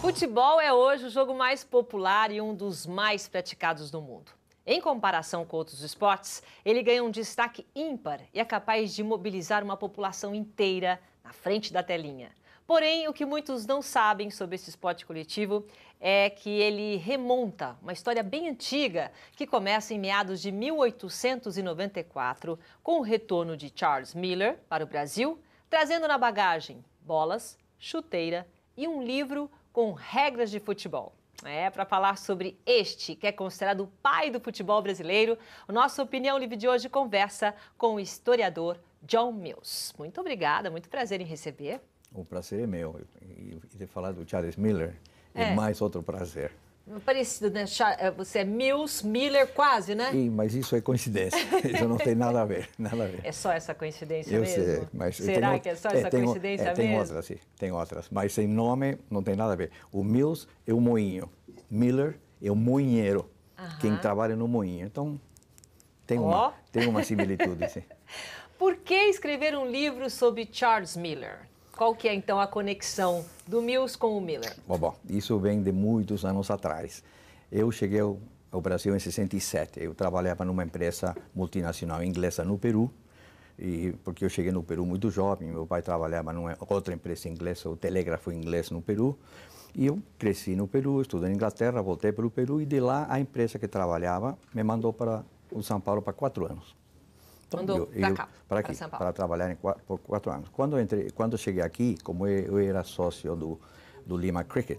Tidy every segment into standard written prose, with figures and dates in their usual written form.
Futebol é hoje o jogo mais popular e um dos mais praticados no mundo. Em comparação com outros esportes, ele ganha um destaque ímpar e é capaz de mobilizar uma população inteira na frente da telinha. Porém, o que muitos não sabem sobre esse esporte coletivo é que ele remonta uma história bem antiga que começa em meados de 1894, com o retorno de Charles Miller para o Brasil, trazendo na bagagem bolas, chuteira e um livro com regras de futebol. Para falar sobre este, que é considerado o pai do futebol brasileiro, o nosso Opinião Livre de hoje conversa com o historiador John Mills. Muito obrigada, muito prazer em receber. O prazer é meu. E de falar do Charles Miller é mais outro prazer. Parecido, né? Você é Mills, Miller, quase, né? Mas isso é coincidência. Isso não tem nada a ver, nada a ver. É só essa coincidência eu mesmo? Sei, mas será que é só essa coincidência mesmo? Tem outras, sim. Tem outras. Mas sem nome não tem nada a ver. O Mills é o moinho. Miller é o moinheiro. Quem trabalha no moinho. Então, tem uma similitude, sim. Por que escrever um livro sobre Charles Miller? Qual que é, então, a conexão do Mills com o Miller? Bom, isso vem de muitos anos atrás. Eu cheguei ao Brasil em 67. Eu trabalhava numa empresa multinacional inglesa no Peru, porque eu cheguei no Peru muito jovem. Meu pai trabalhava numa outra empresa inglesa, o telégrafo inglês no Peru. E eu cresci no Peru, estudei na Inglaterra, voltei para o Peru e de lá a empresa que trabalhava me mandou para o São Paulo para 4 anos. Então, mandou para cá, para São Paulo. Para trabalhar por 4 anos. Quando cheguei aqui, como eu era sócio do Lima Cricket,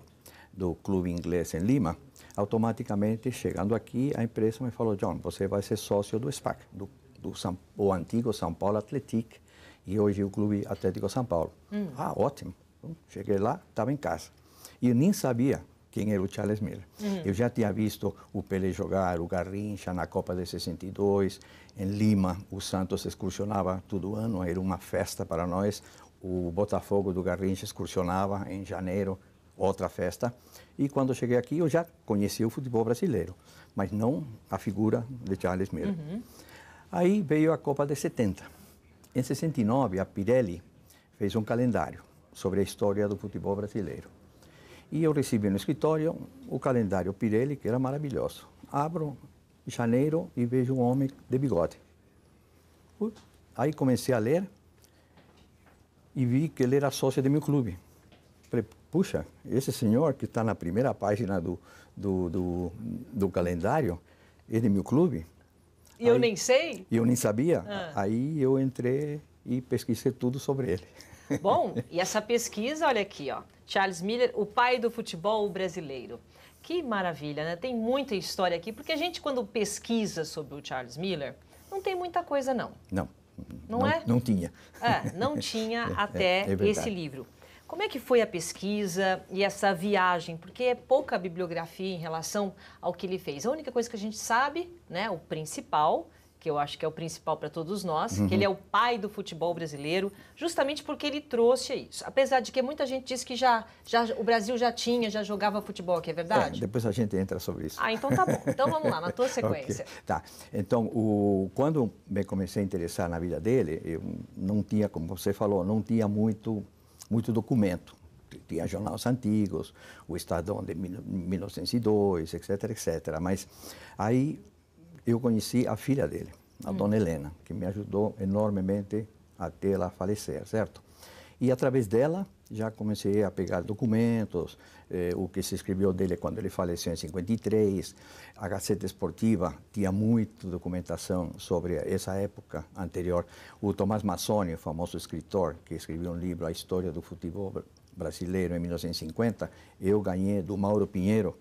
do clube inglês em Lima, automaticamente, chegando aqui, a empresa me falou: John, você vai ser sócio do SPAC, o antigo São Paulo Athletic, e hoje o Clube Atlético São Paulo. Ah, ótimo. Então, cheguei lá, estava em casa. E eu nem sabia quem era o Charles Miller. Eu já tinha visto o Pelé jogar, o Garrincha na Copa de 62, em Lima, o Santos excursionava todo ano, era uma festa para nós. O Botafogo do Garrincha excursionava em janeiro, outra festa. E quando cheguei aqui, eu já conhecia o futebol brasileiro, mas não a figura de Charles Miller. Aí veio a Copa de 70. Em 69, a Pirelli fez um calendário sobre a história do futebol brasileiro. E eu recebi no escritório o calendário Pirelli, que era maravilhoso. Abro janeiro e vejo um homem de bigode. Aí comecei a ler e vi que ele era sócio do meu clube. Falei, puxa, esse senhor que está na primeira página do calendário é de meu clube. E eu nem sei? E eu nem sabia. Aí eu entrei e pesquisei tudo sobre ele. Bom, e essa pesquisa, olha aqui, ó, Charles Miller, o pai do futebol brasileiro. Que maravilha, né? Tem muita história aqui, porque a gente, quando pesquisa sobre o Charles Miller, não tem muita coisa, não. Não é? Não tinha. Não tinha até esse livro. Como é que foi a pesquisa e essa viagem? Porque é pouca bibliografia em relação ao que ele fez. A única coisa que a gente sabe, né, o principal, que eu acho que é o principal para todos nós, que ele é o pai do futebol brasileiro, justamente porque ele trouxe isso. Apesar de que muita gente diz que o Brasil já jogava futebol aqui, é verdade? Depois a gente entra sobre isso. Então tá bom. Então vamos lá, na tua sequência. Okay. Tá. Então, quando me comecei a interessar na vida dele, eu não tinha, como você falou, não tinha muito documento. Tinha jornais antigos, o Estadão de 1902, etc, etc. Mas aí eu conheci a filha dele, a Dona Helena, que me ajudou enormemente até ela falecer, certo? E através dela já comecei a pegar documentos, o que se escreveu dele quando ele faleceu em 53, a Gazeta Esportiva tinha muita documentação sobre essa época anterior. O Tomás Mazzoni, o famoso escritor, que escreveu um livro, A História do Futebol Brasileiro, em 1950, eu ganhei do Mauro Pinheiro,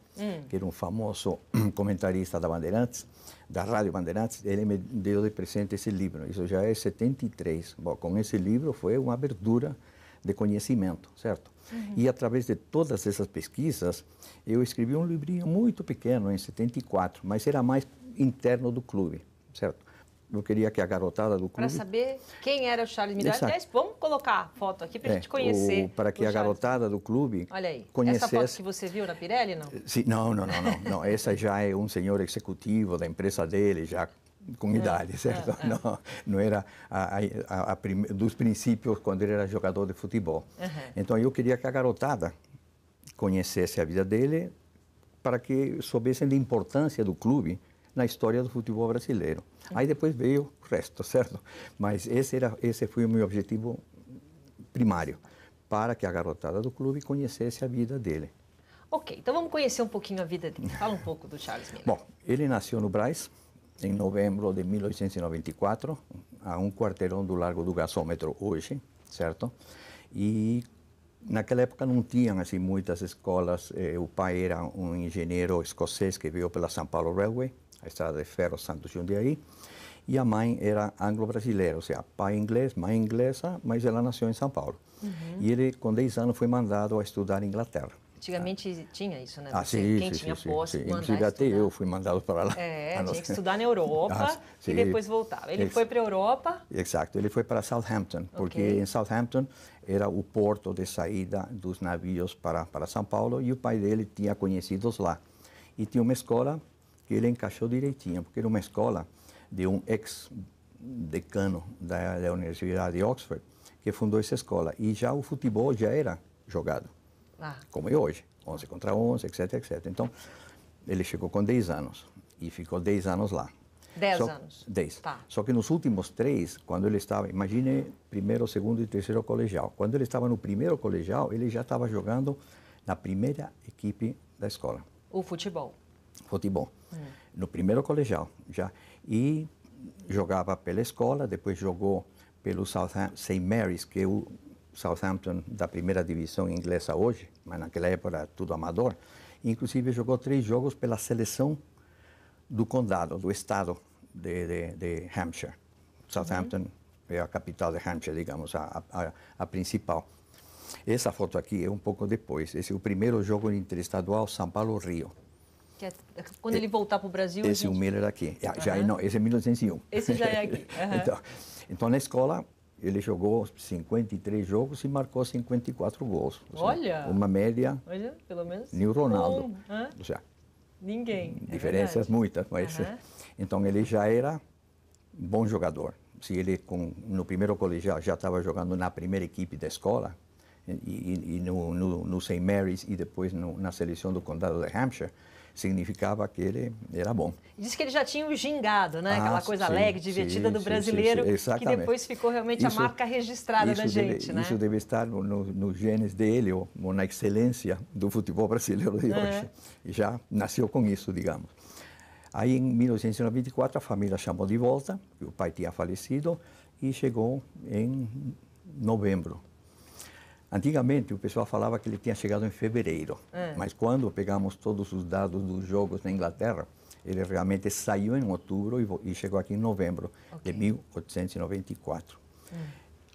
que era um famoso comentarista da Bandeirantes, da Rádio Bandeirantes. Ele me deu de presente esse livro, isso já é 73. Bom, com esse livro foi uma abertura de conhecimento, certo? E através de todas essas pesquisas, eu escrevi um livrinho muito pequeno, em 74, mas era mais interno do clube, certo? Eu queria que a garotada do clube... Para saber quem era o Charles Miller. Aliás, vamos colocar a foto aqui para a gente conhecer. Para que a garotada do clube... Olha aí, conhecesse... essa foto que você viu na Pirelli, não? Sim, não. Essa já é um senhor executivo da empresa dele, já com idade, certo? Não era dos princípios quando ele era jogador de futebol. Então eu queria que a garotada conhecesse a vida dele, para que soubessem da importância do clube na história do futebol brasileiro. Aí depois veio o resto, certo? Mas esse foi o meu objetivo primário, para que a garotada do clube conhecesse a vida dele. Ok, então vamos conhecer um pouquinho a vida dele. Fala um pouco do Charles Miller. Bom, ele nasceu no Brás, em novembro de 1894, a um quarteirão do Largo do Gasômetro hoje, certo? E naquela época não tinham assim muitas escolas. O pai era um engenheiro escocês que veio pela São Paulo Railway, a estrada de ferro Santos Jundiaí, e a mãe era anglo-brasileira, ou seja, pai inglês, mãe inglesa, mas ela nasceu em São Paulo. E ele, com 10 anos, foi mandado a estudar em Inglaterra. Antigamente tinha isso, né? Quem tinha posse, inclusive até eu fui mandado para lá. Tinha que estudar na Europa e depois voltava. Ele foi para a Europa? Exato, ele foi para Southampton, porque em Southampton era o porto de saída dos navios para São Paulo, e o pai dele tinha conhecidos lá. E tinha uma escola que ele encaixou direitinho, porque era uma escola de um ex-decano da Universidade de Oxford, que fundou essa escola. E já o futebol já era jogado. Como é hoje, 11 contra 11, etc, etc. Então, ele chegou com 10 anos e ficou 10 anos lá. 10 anos? 10. Tá. Só que nos últimos 3, quando ele estava, imagine primeiro, segundo e terceiro colegial. Quando ele estava no primeiro colegial, ele já estava jogando na primeira equipe da escola. O futebol? Futebol. No primeiro colegial, já. E jogava pela escola, depois jogou pelo St. Mary's, que é o Southampton da primeira divisão inglesa hoje, mas naquela época era tudo amador. Inclusive jogou 3 jogos pela seleção do condado, do estado de Hampshire. Southampton é a capital de Hampshire, digamos, a principal. Essa foto aqui é um pouco depois. Esse é o primeiro jogo interestadual São Paulo-Rio. Quando ele voltar para o Brasil... Esse é o Miller aqui. Não, esse é 1901. Esse já é aqui. Então, na escola, ele jogou 53 jogos e marcou 54 gols. Olha! Uma média... Olha, pelo menos... New Ronaldo. Ou seja, ninguém. Diferenças muitas, mas... Então, ele já era bom jogador. Se ele, no primeiro colegial, já estava jogando na primeira equipe da escola, e no St. Mary's e depois na seleção do condado de Hampshire, significava que ele era bom. Diz que ele já tinha o gingado, né? Aquela coisa alegre, divertida do brasileiro, que depois ficou realmente a marca registrada da gente, né? Isso deve estar nos genes dele, ou na excelência do futebol brasileiro de hoje. E já nasceu com isso, digamos. Aí, em 1994, a família chamou de volta, o pai tinha falecido, e chegou em novembro. Antigamente, o pessoal falava que ele tinha chegado em fevereiro, mas quando pegamos todos os dados dos jogos na Inglaterra, ele realmente saiu em outubro e chegou aqui em novembro de 1894.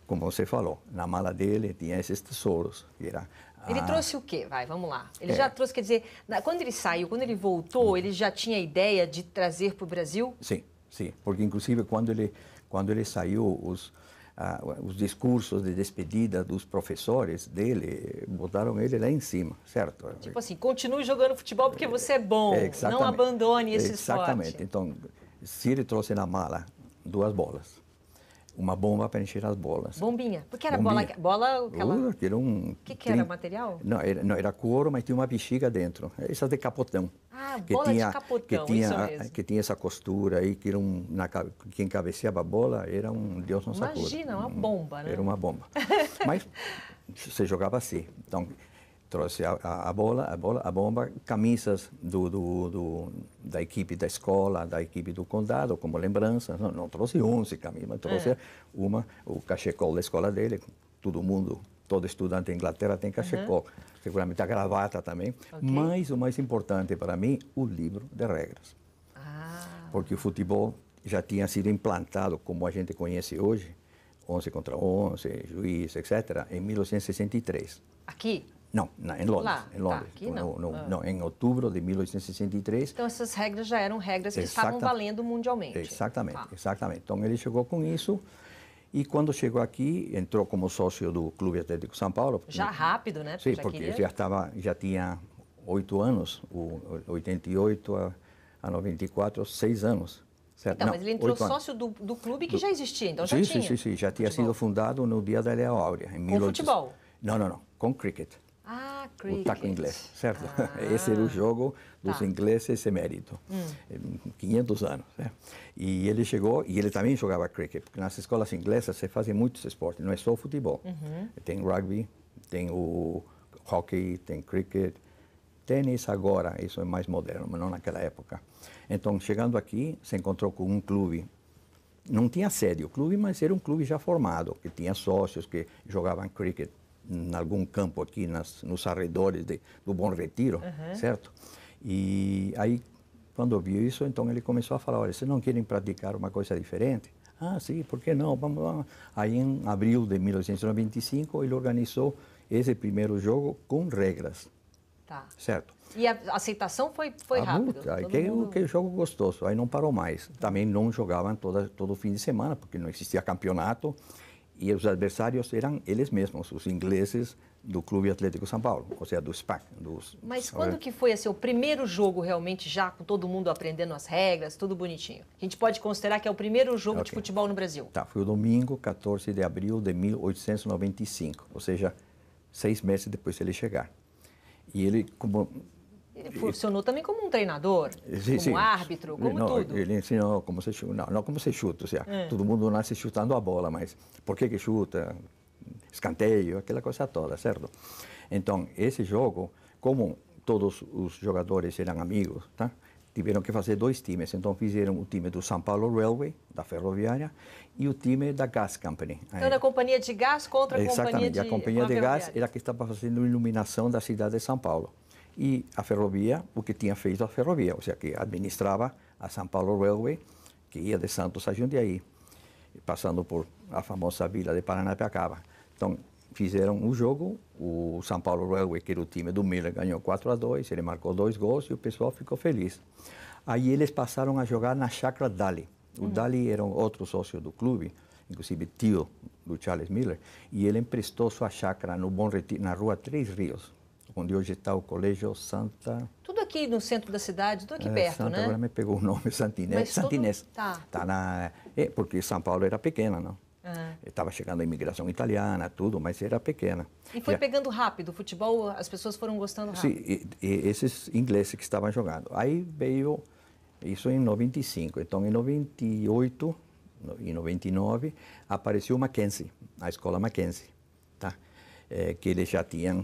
Como você falou, na mala dele tinha esses tesouros. Ele trouxe o quê? Vamos lá. Ele já trouxe, quer dizer, quando ele saiu, quando ele voltou, ele já tinha a ideia de trazer para o Brasil? Sim, porque inclusive quando ele saiu, os discursos de despedida dos professores dele, botaram ele lá em cima, certo? Tipo assim, continue jogando futebol porque você é bom, não abandone esse esporte. Exatamente. Então, se ele trouxe na mala 2 bolas, uma bomba para encher as bolas. Bombinha? Porque era bola aquela... Era o que era material? Não, era couro, mas tinha uma bexiga dentro. Essa de capotão. Bola de capotão, isso mesmo. Que tinha essa costura aí, que quem cabeceava a bola era um Deus não sacuda. Imagina, uma bomba, né? Era uma bomba. Mas você jogava assim. Então, trouxe a bomba, camisas da equipe da escola, da equipe do condado, como lembrança. Não trouxe 11 camisas, mas trouxe o cachecol da escola dele. Todo estudante da Inglaterra tem cachecol. Seguramente a gravata também. Mas o mais importante para mim, o livro de regras. Porque o futebol já tinha sido implantado, como a gente conhece hoje, 11 contra 11, juiz, etc., em 1963. Aqui? Não, em Londres. Lá, em Londres. Aqui não. Não, em outubro de 1863. Então essas regras já eram regras que estavam valendo mundialmente. Exatamente. Então ele chegou com isso e quando chegou aqui entrou como sócio do Clube Atlético São Paulo. Já rápido, né? Sim, porque já tinha 8 anos, 88 a 94, 6 anos. Certo? Então, mas ele entrou sócio do clube que já existia, então já tinha. Sim, já tinha sido fundado no dia da Lei Áurea. Com futebol? Não, com cricket. Ah, cricket. O taco inglês, certo? Esse era o jogo dos ingleses eméritos, 500 anos. Né? E ele chegou, e ele também jogava cricket, porque nas escolas inglesas se fazem muitos esportes, não é só futebol. Tem rugby, tem o hockey, tem cricket, tênis agora, isso é mais moderno, mas não naquela época. Então, chegando aqui, se encontrou com um clube. Não tinha sede o clube, mas era um clube já formado, que tinha sócios que jogavam cricket em algum campo aqui nos arredores do Bom Retiro, certo? E aí, quando viu isso, então ele começou a falar, olha, vocês não querem praticar uma coisa diferente? Ah, sim, por que não? Vamos lá. Aí, em abril de 1995, ele organizou esse primeiro jogo com regras, certo? E a aceitação foi rápida? Que jogo gostoso, aí não parou mais. Também não jogavam todo fim de semana, porque não existia campeonato, e os adversários eram eles mesmos, os ingleses do Clube Atlético São Paulo, ou seja, do SPAC. Mas quando que foi assim, o primeiro jogo realmente já com todo mundo aprendendo as regras, tudo bonitinho? A gente pode considerar que é o primeiro jogo de futebol no Brasil? Tá, foi o domingo, 14 de abril de 1895, ou seja, 6 meses depois de ele chegar. E ele, Ele funcionou também como um treinador, como árbitro, como tudo. Ele ensinou como se chuta, não como se chuta, ou seja, todo mundo nasce chutando a bola, mas por que chuta, escanteio, aquela coisa toda, certo? Então, esse jogo, como todos os jogadores eram amigos, tá? Tiveram que fazer 2 times, então fizeram o time do São Paulo Railway, da ferroviária, e o time da Gas Company. Então, da companhia de gás contra a companhia de... Exatamente, a companhia de gás era a que estava fazendo iluminação da cidade de São Paulo. E a ferrovia, o que tinha feito a ferrovia, ou seja, que administrava a São Paulo Railway, que ia de Santos a Jundiaí, passando por a famosa vila de Paranapiacaba. Então, fizeram o jogo, o São Paulo Railway, que era o time do Miller, ganhou 4-2, ele marcou 2 gols e o pessoal ficou feliz. Aí eles passaram a jogar na chácara Dali. O Dali era um outro sócio do clube, inclusive tio do Charles Miller, e ele emprestou sua chácara no Bom Retiro, na rua Três Rios, onde hoje está o Colégio Santa... Tudo aqui no centro da cidade, tudo aqui perto, Santa, né? Agora me pegou o nome, Santinés. Santinés. Tá. Porque São Paulo era pequena, não? Estava chegando a imigração italiana, tudo, mas era pequena. E foi pegando rápido, o futebol, as pessoas foram gostando rápido. Sim, e esses ingleses que estavam jogando. Aí veio, isso em 95, então em 98 e 99 apareceu o Mackenzie, a escola Mackenzie, tá? Que eles já tinham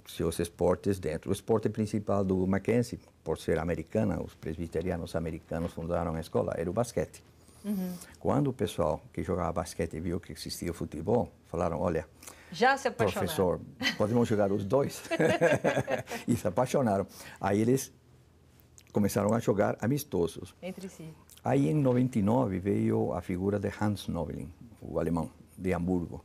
seus esportes dentro. O esporte principal do Mackenzie, por ser americana, os presbiterianos americanos fundaram a escola, era o basquete. Quando o pessoal que jogava basquete viu que existia o futebol, falaram, olha, já se apaixonaram. Professor, podemos jogar os dois? E se apaixonaram. Aí eles começaram a jogar amistosos. Entre si. Aí em 99 veio a figura de Hans Noblin, o alemão, de Hamburgo.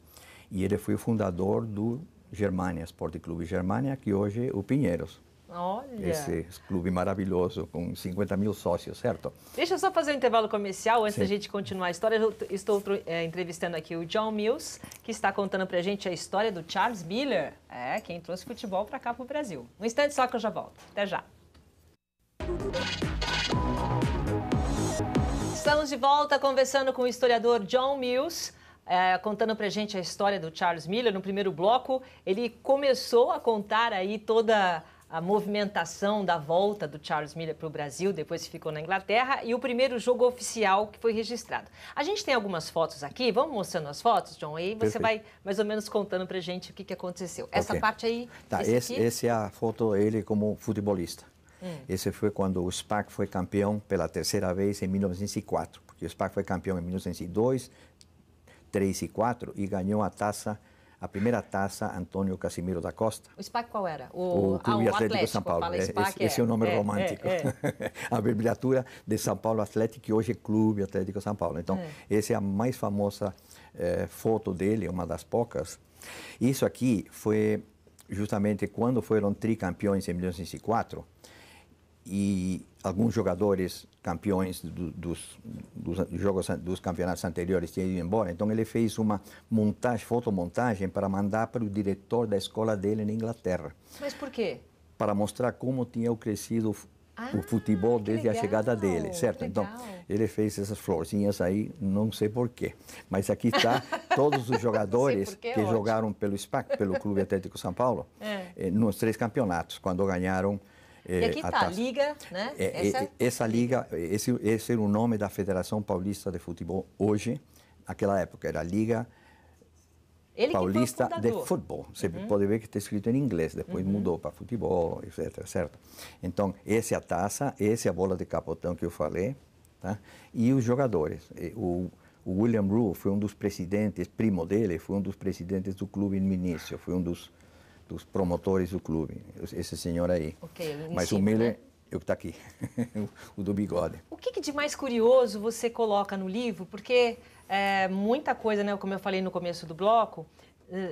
E ele foi o fundador do Germania, Esporte Clube Germania, que hoje é o Pinheiros. Olha! Esse clube maravilhoso, com 50 mil sócios, certo? Deixa eu só fazer um intervalo comercial antes da gente continuar a história. Eu estou entrevistando aqui o John Mills, que está contando pra gente a história do Charles Miller, quem trouxe futebol para cá pro Brasil. Um instante só que eu já volto. Até já! Estamos de volta conversando com o historiador John Mills, contando pra gente a história do Charles Miller. No primeiro bloco, ele começou a contar aí toda a movimentação da volta do Charles Miller para o Brasil, depois que ficou na Inglaterra, e o primeiro jogo oficial que foi registrado. A gente tem algumas fotos aqui, vamos mostrando as fotos, John, e aí você vai mais ou menos contando pra gente o que aconteceu. Essa parte aí, tá, essa é a foto dele como futebolista. Esse foi quando o SPAC foi campeão pela 3ª vez em 1904, porque o SPAC foi campeão em 1902, 3 e 4 e ganhou a primeira taça Antônio Casimiro da Costa. O SPAC qual era? O Clube Atlético São Paulo. Esse é o nome romântico. A abreviatura de São Paulo Atlético, que hoje é Clube Atlético São Paulo. Então, essa é a mais famosa foto dele, uma das poucas. Isso aqui foi justamente quando foram tricampeões em 1904 e alguns jogadores campeões dos jogos dos campeonatos anteriores tinham ido embora. Então ele fez uma fotomontagem para mandar para o diretor da escola dele na Inglaterra. Mas por quê? Para mostrar como tinha crescido o futebol desde a legal, chegada dele, certo? Então, ele fez essas florzinhas aí, não sei porquê. Mas aqui está todos os jogadores porquê, que jogaram pelo SPAC, pelo Clube Atlético São Paulo, nos 3 campeonatos, quando ganharam e aqui está a Liga, né? Essa Liga, esse era o nome da Federação Paulista de Futebol hoje. Naquela época era a Liga Paulista de Futebol. Você pode ver que está escrito em inglês, depois mudou para futebol, etc, certo? Então, essa é a taça, essa é a bola de capotão que eu falei, tá? E os jogadores. O William Rue foi um dos presidentes, primo dele, foi um dos presidentes do clube no início, foi um dos promotores do clube, esse senhor aí. Mas o Miller, eu que está aqui, o do bigode. O que de mais curioso você coloca no livro? Porque muita coisa, né, como eu falei no começo do bloco,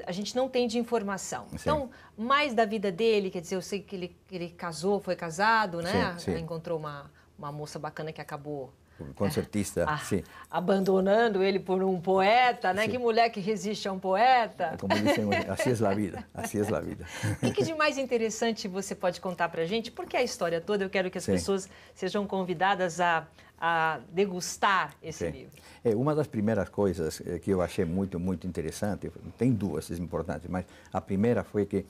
a gente não tem de informação. Sim. Então, mais da vida dele, quer dizer, eu sei que ele casou, foi casado, né? Sim, sim. Encontrou uma moça bacana que acabou... Concertista, sim. Abandonando ele por um poeta, né? Sim. Que mulher que resiste a um poeta. Como dizem, assim é a vida, assim é a vida. O que de mais interessante você pode contar para a gente? Porque a história toda, eu quero que as pessoas sejam convidadas a degustar esse livro. Uma das primeiras coisas que eu achei muito, muito interessante, tem duas importantes, mas a primeira foi que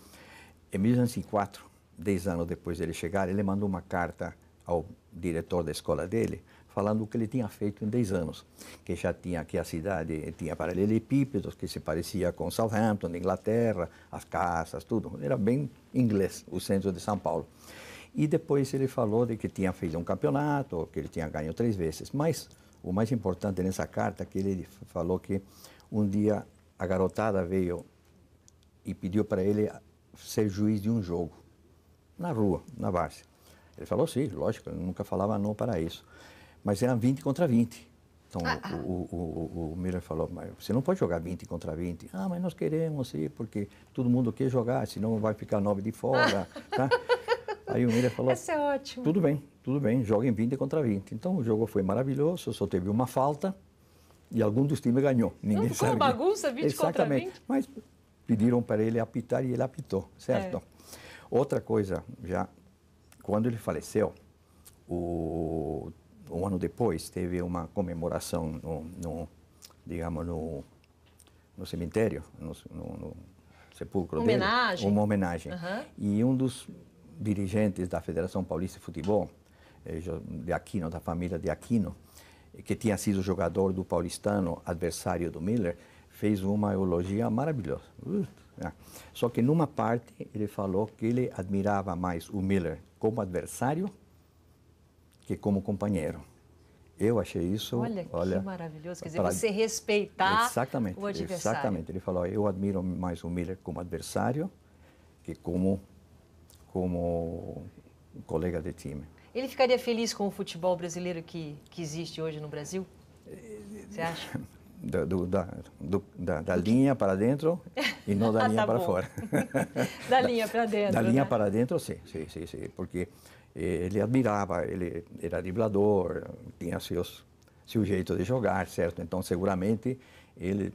em 1904, 10 anos depois dele chegar, ele mandou uma carta ao diretor da escola dele, falando o que ele tinha feito em 10 anos, que já tinha que a cidade tinha paralelepípedos, que se parecia com Southampton, Inglaterra, as casas, tudo. Era bem inglês, o centro de São Paulo. E depois ele falou de que tinha feito um campeonato, que ele tinha ganho 3 vezes. Mas o mais importante nessa carta é que ele falou que um dia a garotada veio e pediu para ele ser juiz de um jogo, na rua, na várzea. Ele falou sim, lógico, ele nunca falava não para isso. Mas eram 20 contra 20. Então o Miller falou, mas você não pode jogar 20 contra 20. Ah, mas nós queremos sim, porque todo mundo quer jogar, senão vai ficar 9 de fora. Tá? Aí o Miller falou, essa é ótimo. Tudo bem, joguem 20 contra 20. Então o jogo foi maravilhoso, só teve uma falta e algum dos times ganhou. Ninguém ficou sabe. Uma bagunça, 20 Exatamente. contra 20? Mas pediram para ele apitar e ele apitou, certo? Outra coisa, já quando ele faleceu, um ano depois teve uma comemoração no cemitério, no sepulcro dele. Uma homenagem. E um dos dirigentes da Federação Paulista de Futebol, de Aquino, da família de Aquino, que tinha sido jogador do Paulistano, adversário do Miller, fez uma elogia maravilhosa. Só que numa parte ele falou que ele admirava mais o Miller como adversário que como companheiro. Eu achei isso... Olha que maravilhoso, quer dizer, você respeitar o adversário. Exatamente, ele falou, eu admiro mais o Miller como adversário que como colega de time. Ele ficaria feliz com o futebol brasileiro que existe hoje no Brasil? Você acha? Da linha para dentro e não da linha para fora. Da linha para dentro, Da linha para dentro, sim, porque ele admirava, ele era driblador, tinha seu jeito de jogar, certo? Então, seguramente, ele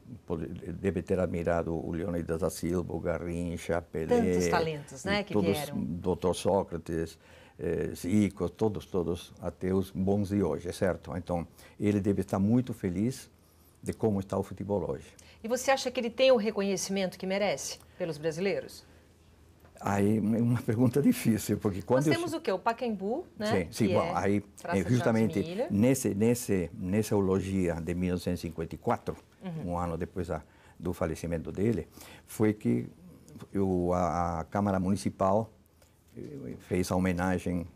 deve ter admirado o Leônidas da Silva, o Garrincha, Pelé... Tantos talentos, né, que vieram. Dr. Sócrates, Zico, todos até os bons de hoje, certo? Então, ele deve estar muito feliz de como está o futebol hoje. E você acha que ele tem o reconhecimento que merece pelos brasileiros? Aí, uma pergunta difícil, porque quando... Nós temos o quê? O Pacaembu, né? Sim, bom, aí, justamente, nessa eulogia de 1954, um ano depois do falecimento dele, foi que a Câmara Municipal fez a homenagem,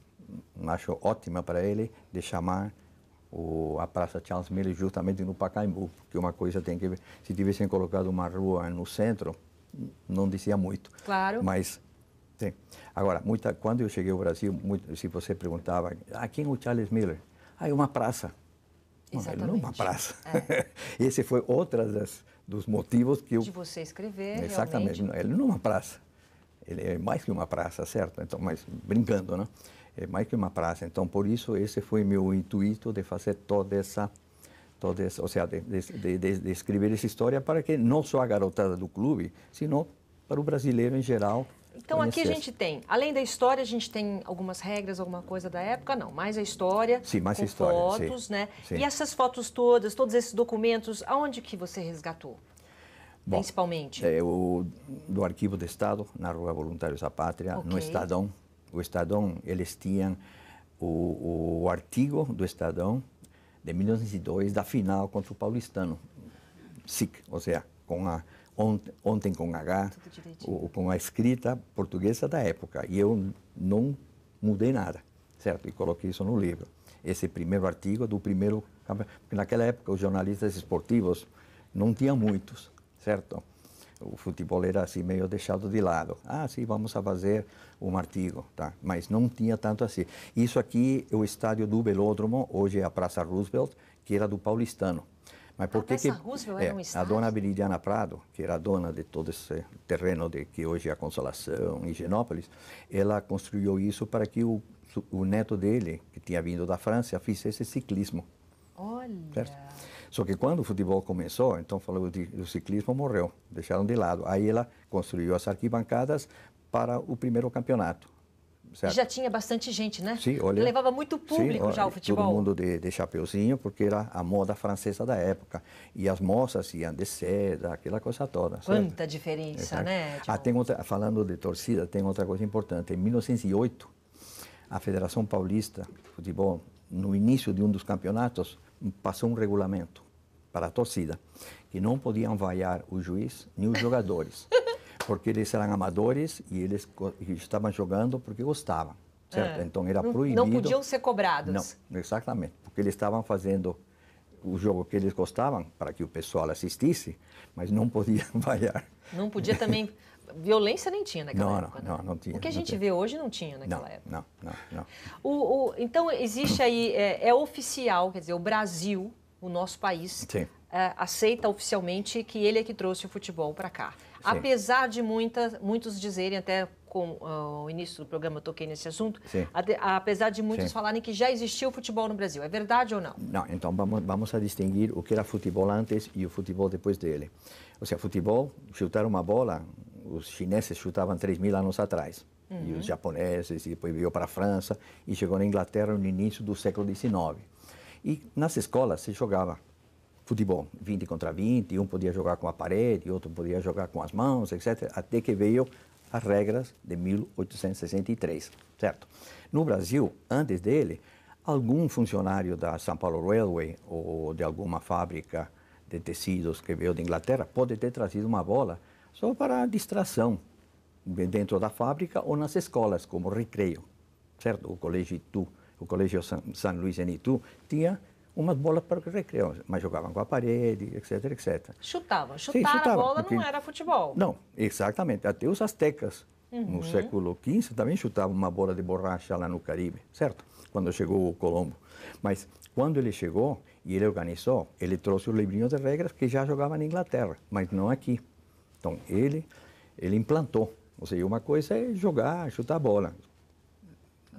acho ótima para ele, de chamar a Praça Charles Miller justamente no Pacaembu, porque uma coisa tem que ver, se tivessem colocado uma rua no centro, não dizia muito. Claro. Mas, sim. Agora, quando eu cheguei ao Brasil, se você perguntava, quem é o Charles Miller? É uma praça. Exatamente. Não é uma praça. Esse foi outro dos motivos que eu... De você escrever, Exatamente. Realmente. Ele não é uma praça. Ele é mais que uma praça, certo? Então, mas brincando, né? É mais que uma praça. Então, por isso, esse foi meu intuito de fazer toda essa ou seja, de escrever essa história para que não só a garotada do clube, sino para o brasileiro em geral Então aqui a gente tem, além da história, a gente tem algumas regras, alguma coisa da época? Não, mais a história, sim, mais com história, fotos, sim, né? sim. E essas fotos todas, todos esses documentos, aonde que você resgatou? Bom, principalmente? Do Arquivo do Estado, na Rua Voluntários da Pátria, Ok. no Estadão. O Estadão, eles tinham o artigo do Estadão de 1902, da final contra o Paulistano. SIC, ou seja, ontem com H, com a escrita portuguesa da época. E eu não mudei nada, certo? E coloquei isso no livro. Esse primeiro artigo do primeiro campeonato. Porque naquela época os jornalistas esportivos não tinham muitos, certo? O futebol era assim meio deixado de lado. Ah, sim, vamos a fazer um artigo, tá? Mas não tinha tanto assim. Isso aqui é o estádio do Velódromo, hoje é a Praça Roosevelt, que era do Paulistano. Mas por que Roosevelt era um a estádio? dona Viridiana Prado, que era a dona de todo esse terreno que hoje é a Consolação, Higienópolis, ela construiu isso para que o neto dele, que tinha vindo da França, fizesse ciclismo. Olha! Certo? Só que quando o futebol começou, então falou o ciclismo morreu, deixaram de lado. Aí ela construiu as arquibancadas para o primeiro campeonato. Certo? E já tinha bastante gente, né? Sim, olha, levava muito público sim, já o futebol. Todo mundo de chapeuzinho, porque era a moda francesa da época. E as moças iam de seda, aquela coisa toda. Quanta certo? diferença, Exato. né? Tem outra, falando de torcida, tem outra coisa importante. Em 1908, a Federação Paulista de Futebol, no início de um dos campeonatos, passou um regulamento para a torcida, que não podiam vaiar o juiz nem os jogadores, porque eles eram amadores e eles estavam jogando porque gostavam, certo? Então era proibido. Não podiam ser cobrados. Não, exatamente, porque eles estavam fazendo o jogo que eles gostavam para que o pessoal assistisse, mas não podiam vaiar. Não podia também... Violência nem tinha naquela época, né? Não tinha. O que a gente vê hoje não tinha naquela época. Não. Então, existe aí, é oficial, quer dizer, o Brasil, o nosso país, aceita oficialmente que ele é que trouxe o futebol para cá. Sim. Apesar de muitos dizerem, até com o início do programa eu toquei nesse assunto, apesar de muitos falarem que já existia o futebol no Brasil. É verdade ou não? Não, então vamos a distinguir o que era futebol antes e o futebol depois dele. Ou seja, futebol, chutar uma bola, os chineses chutavam 3.000 anos atrás. E os japoneses, e depois veio para a França, e chegou na Inglaterra no início do século XIX. E nas escolas se jogava futebol, 20 contra 20, um podia jogar com a parede, outro podia jogar com as mãos, etc., até que veio as regras de 1863, certo? No Brasil, antes dele, algum funcionário da São Paulo Railway ou de alguma fábrica de tecidos que veio da Inglaterra pode ter trazido uma bola só para distração dentro da fábrica ou nas escolas, como recreio, certo? O Colégio Itu, o Colégio São Luís em Itu, tinha umas bolas para recreio, mas jogavam com a parede, etc, etc. Chutar a bola não era futebol. Não, exatamente. Até os astecas, no século XV, também chutavam uma bola de borracha lá no Caribe, certo? Quando chegou o Colombo. Mas quando ele chegou e ele organizou, ele trouxe o livrinho de regras que já jogava na Inglaterra, mas não aqui. Então, ele implantou. Ou seja, uma coisa é jogar, chutar a bola.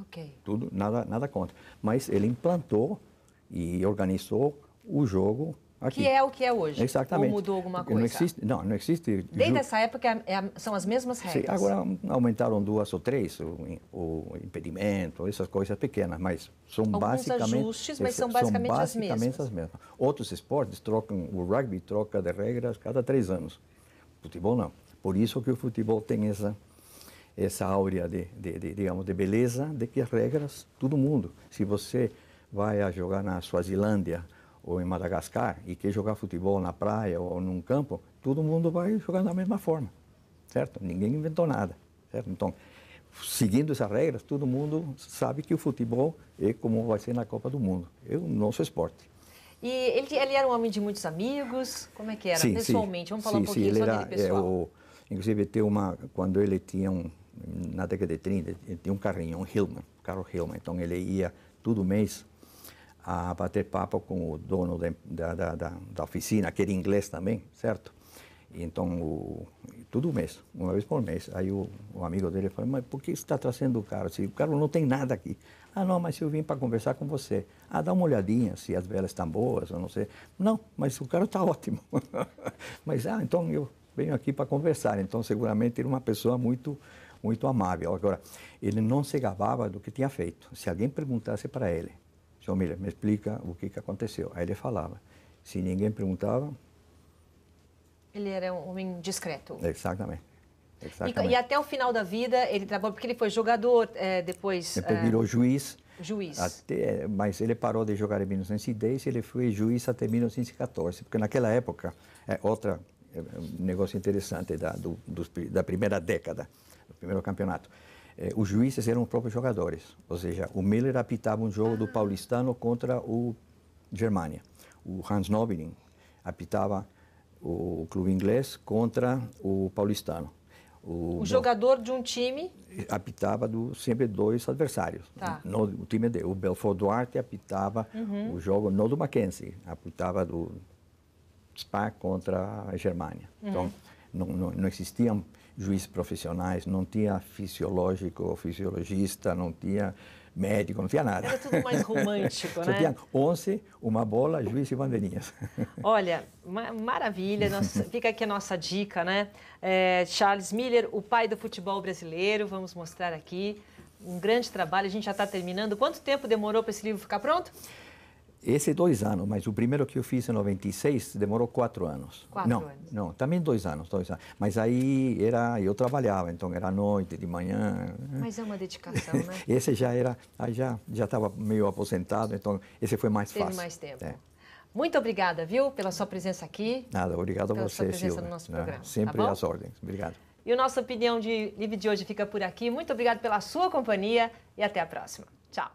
Ok. Tudo, nada contra. Mas ele implantou e organizou o jogo aqui. Que é o que é hoje. Exatamente. Ou mudou alguma coisa? Não existe. Desde essa época são as mesmas regras? Sim, agora aumentaram 2 ou 3, o impedimento, essas coisas pequenas, mas são basicamente... ajustes, mas são basicamente as mesmas. Outros esportes trocam, o rugby troca de regras cada 3 anos. O futebol não. Por isso que o futebol tem essa áurea digamos, de beleza, de que as regras, todo mundo. Se você vai a jogar na Suazilândia ou em Madagascar e quer jogar futebol na praia ou num campo, todo mundo vai jogar da mesma forma, certo? Ninguém inventou nada, certo? Então, seguindo essas regras, todo mundo sabe que o futebol é como vai ser na Copa do Mundo, é o nosso esporte. E ele era um homem de muitos amigos? Como é que era, pessoalmente? Vamos falar um pouquinho só dele pessoal. Inclusive, quando ele tinha, na década de 30, ele tinha um carrinho, um carro Hillman. Então, ele ia todo mês a bater papo com o dono da oficina, que era inglês também, certo? E então, todo mês, uma vez por mês. Aí o amigo dele falou, mas por que você está trazendo o carro? Se o carro não tem nada aqui. Ah, não, mas eu vim para conversar com você. Ah, dá uma olhadinha se as velas estão boas, ou não sei. Não, mas o carro está ótimo. Mas, então eu venho aqui para conversar. Então, seguramente, era uma pessoa muito muito amável. Agora, ele não se gabava do que tinha feito. Se alguém perguntasse para ele, Sr. Miller, me explica o que aconteceu. Aí ele falava. Se ninguém perguntava... Ele era um homem discreto. Exatamente. E até o final da vida, ele trabalhou, porque ele foi jogador, depois... Depois virou juiz. Juiz. Mas ele parou de jogar em 1910 e ele foi juiz até 1914, porque naquela época, um negócio interessante da primeira década, do primeiro campeonato, os juízes eram os próprios jogadores, ou seja, o Miller apitava um jogo do Paulistano contra o Germania, o Hans Nobiling apitava o clube inglês contra o Paulistano. O jogador de um time... apitava sempre dois adversários. Tá. O time dele. O Belfort Duarte apitava o jogo, não do Mackenzie, apitava do Spa contra a Germânia. Então, não existiam juízes profissionais, não tinha fisiologista, não tinha médico, não tinha nada. Era tudo mais romântico, Só né? tinha 11, uma bola, juiz e bandeirinhas. Olha, maravilha. Fica aqui a nossa dica, né? Charles Miller, o pai do futebol brasileiro. Vamos mostrar aqui. Um grande trabalho. A gente já está terminando. Quanto tempo demorou para esse livro ficar pronto? Esse 2 anos, mas o primeiro que eu fiz em 96 demorou 4 anos. 4 anos? Não, também 2 anos, 2 anos. Mas aí eu trabalhava, então era à noite, de manhã. Mas é uma dedicação, né? Esse já estava meio aposentado, então esse foi mais fácil. Teve mais tempo. Muito obrigada, viu, pela sua presença aqui. Nada, obrigado a você, pela sua presença Silvia. no nosso programa. Sempre tá às ordens. Obrigado. E o nosso Opinião de Livre de hoje fica por aqui. Muito obrigado pela sua companhia e até a próxima. Tchau.